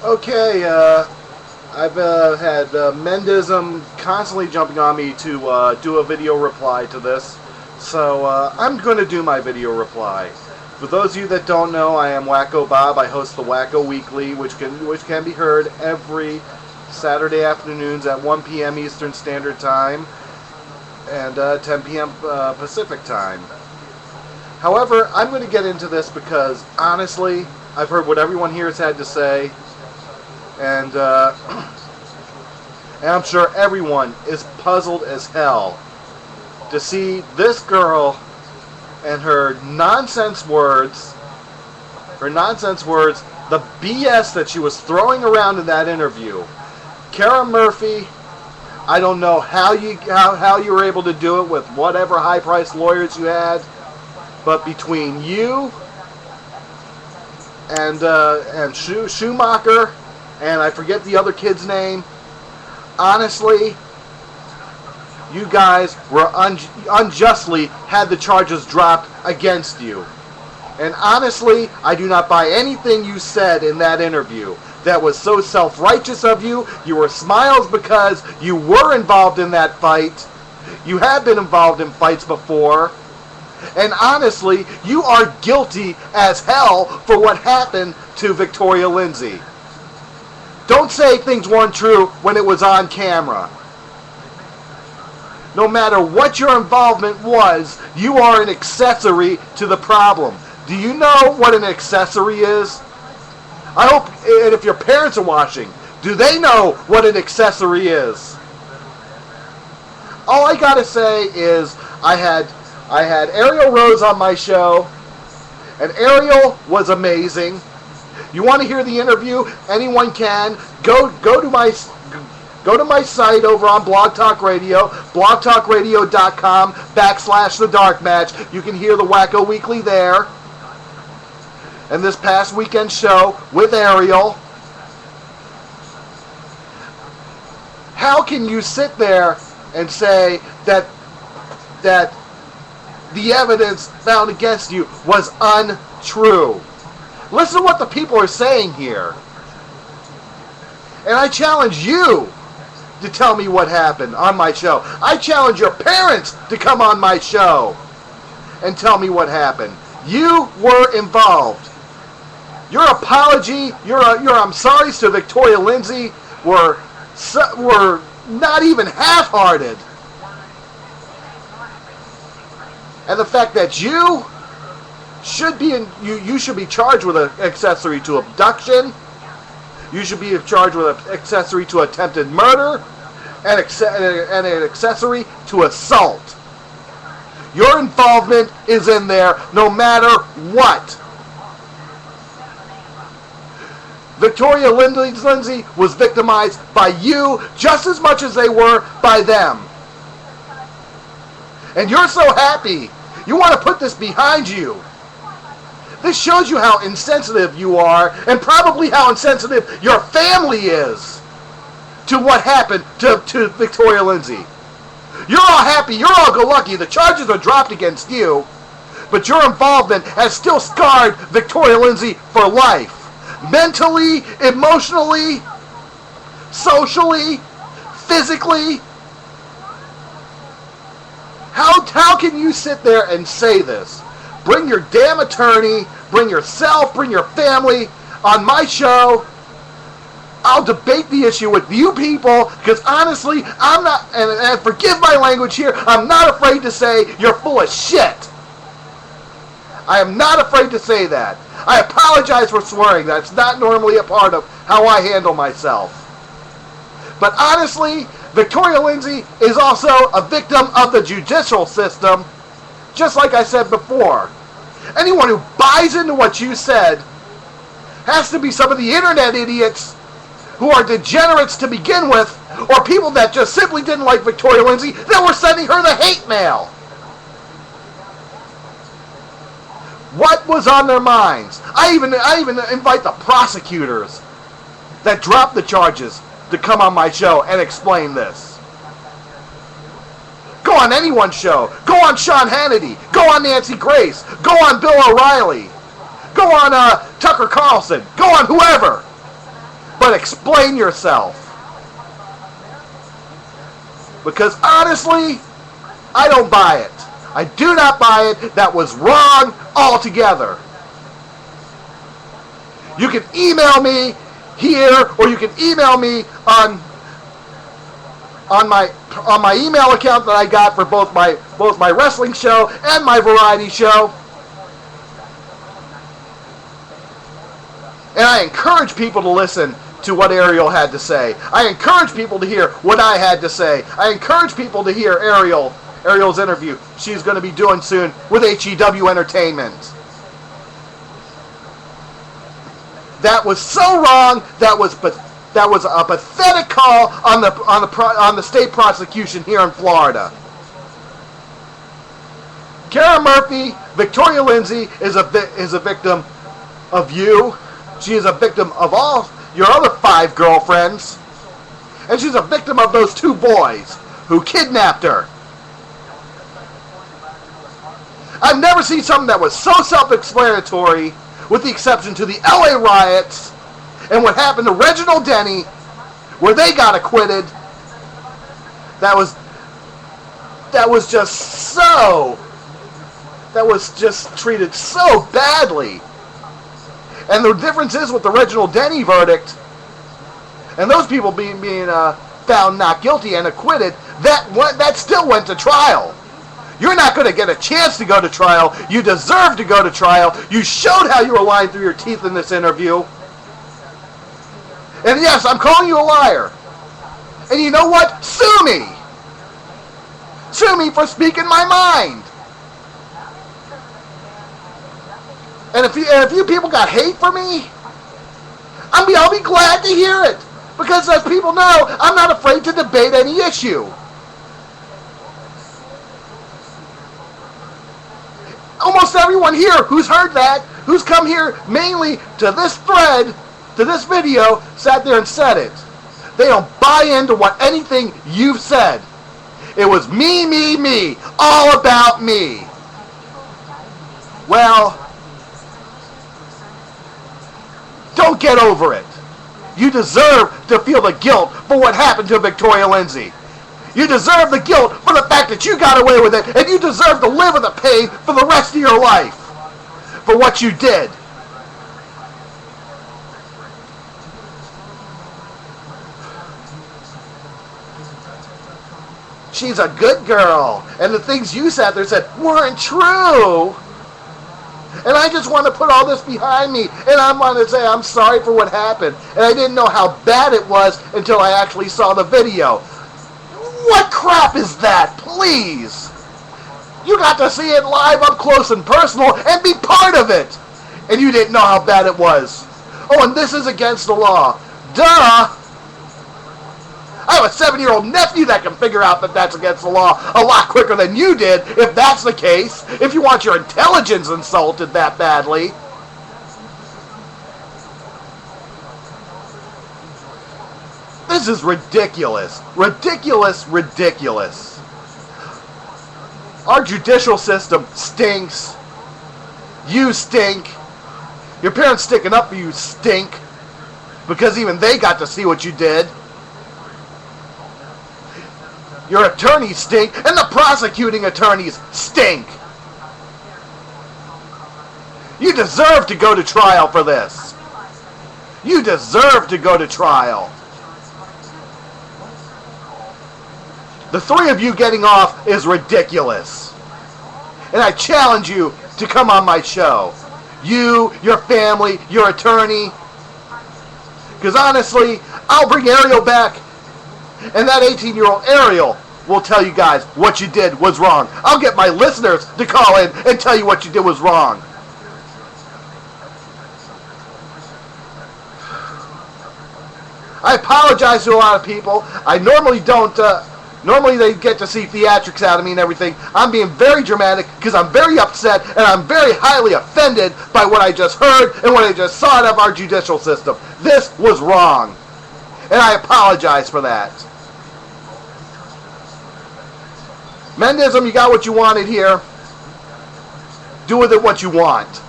Okay, I've had Mendism constantly jumping on me to do a video reply to this, so I'm going to do my video reply. For those of you that don't know, I am Wacko Bob. I host the Wacko Weekly, which can be heard every Saturday afternoons at 1 p.m. Eastern Standard Time and 10 p.m. Pacific Time. However, I'm going to get into this because, honestly, I've heard what everyone here has had to say, and I'm sure everyone is puzzled as hell to see this girl and her nonsense words, the BS that she was throwing around in that interview. Cara Murphy, I don't know how you were able to do it with whatever high-priced lawyers you had, but between you and Schumacher, and I forget the other kid's name, honestly, you guys were unjustly had the charges dropped against you. And honestly, I do not buy anything you said in that interview. That was so self-righteous of you. You were smiles because you were involved in that fight. You have been involved in fights before. And honestly, you are guilty as hell for what happened to Victoria Lindsay. Don't say things weren't true when it was on camera. No matter what your involvement was, you are an accessory to the problem. Do you know what an accessory is? I hope, and if your parents are watching, do they know what an accessory is? All I gotta say is I had Ariel Rose on my show, and Ariel was amazing. You want to hear the interview? Anyone can. Go to my site over on Blog Talk Radio, blogtalkradio.com/The Dark Match. You can hear the Wacko Weekly there. And this past weekend show with Ariel. How can you sit there and say that the evidence found against you was untrue? Listen to what the people are saying here. And I challenge you to tell me what happened on my show. I challenge your parents to come on my show and tell me what happened. You were involved. Your apology, your I'm sorry's to Victoria Lindsay were not even half-hearted. And the fact that you should be you should be charged with an accessory to abduction. You should be charged with an accessory to attempted murder and an accessory to assault. Your involvement is in there no matter what. Victoria Lindsay was victimized by you just as much as they were by them. And you're so happy. You want to put this behind you. This shows you how insensitive you are, and probably how insensitive your family is to what happened to Victoria Lindsay. You're all happy, you're all go lucky, the charges are dropped against you, but your involvement has still scarred Victoria Lindsay for life. Mentally, emotionally, socially, physically. How can you sit there and say this? Bring your damn attorney, bring yourself, bring your family on my show. I'll debate the issue with you people, because honestly, I'm not, and forgive my language here, I'm not afraid to say you're full of shit. I am not afraid to say that. I apologize for swearing. That's not normally a part of how I handle myself. But honestly, Victoria Lindsay is also a victim of the judicial system, just like I said before. Anyone who buys into what you said has to be some of the internet idiots who are degenerates to begin with, or people that just simply didn't like Victoria Lindsay that were sending her the hate mail. What was on their minds? I even invite the prosecutors that dropped the charges to come on my show and explain this. Go on anyone's show. Go on Sean Hannity. Go on Nancy Grace. Go on Bill O'Reilly. Go on Tucker Carlson. Go on whoever. but explain yourself. Because honestly, I don't buy it. I do not buy it. That was wrong altogether. You can email me here, or you can email me on my email account that I got for both my wrestling show and my variety show. And I encourage people to listen to what Ariel had to say. I encourage people to hear what I had to say. I encourage people to hear Ariel's interview she's going to be doing soon with HEW Entertainment. That was so wrong. That was a pathetic call on the state prosecution here in Florida. Cara Murphy, Victoria Lindsay is a victim of you. She is a victim of all your other 5 girlfriends. And she's a victim of those 2 boys who kidnapped her. I've never seen something that was so self-explanatory, with the exception to the LA riots and what happened to Reginald Denny, where they got acquitted. That was just treated so badly. And the difference is with the Reginald Denny verdict and those people being found not guilty and acquitted, that still went to trial. You're not going to get a chance to go to trial. You deserve to go to trial. You showed how you were lying through your teeth in this interview. And yes, I'm calling you a liar. And you know what? Sue me. Sue me for speaking my mind. And if you people got hate for me, I'll be glad to hear it. Because as people know, I'm not afraid to debate any issue. Almost everyone here who's heard that, who's come here mainly to this thread, to this video, sat there and said it. They don't buy into what anything you've said. It was me, me, me. All about me. Well, don't get over it. You deserve to feel the guilt for what happened to Victoria Lindsay. You deserve the guilt for the fact that you got away with it, and you deserve to live with the pain for the rest of your life for what you did. She's a good girl, and the things you sat there and said weren't true. And I just want to put all this behind me, and I want to say I'm sorry for what happened, and I didn't know how bad it was until I actually saw the video. What crap is that? Please. You got to see it live up close and personal and be part of it. And you didn't know how bad it was. Oh, and this is against the law. Duh. I have a 7-year-old nephew that can figure out that that's against the law a lot quicker than you did, if that's the case. If you want your intelligence insulted that badly. This is ridiculous. Ridiculous, ridiculous. Our judicial system stinks. You stink. Your parents sticking up for you stink. Because even they got to see what you did. Your attorneys stink, and the prosecuting attorneys stink. You deserve to go to trial for this. You deserve to go to trial. The 3 of you getting off is ridiculous. And I challenge you to come on my show. You, your family, your attorney. Because honestly, I'll bring Ariel back. And that 18-year-old Ariel will tell you guys what you did was wrong. I'll get my listeners to call in and tell you what you did was wrong. I apologize to a lot of people. I normally don't... Normally they get to see theatrics out of me and everything. I'm being very dramatic because I'm very upset and I'm very highly offended by what I just heard and what I just saw out of our judicial system. This was wrong. And I apologize for that. Mendism, you got what you wanted here. Do with it what you want.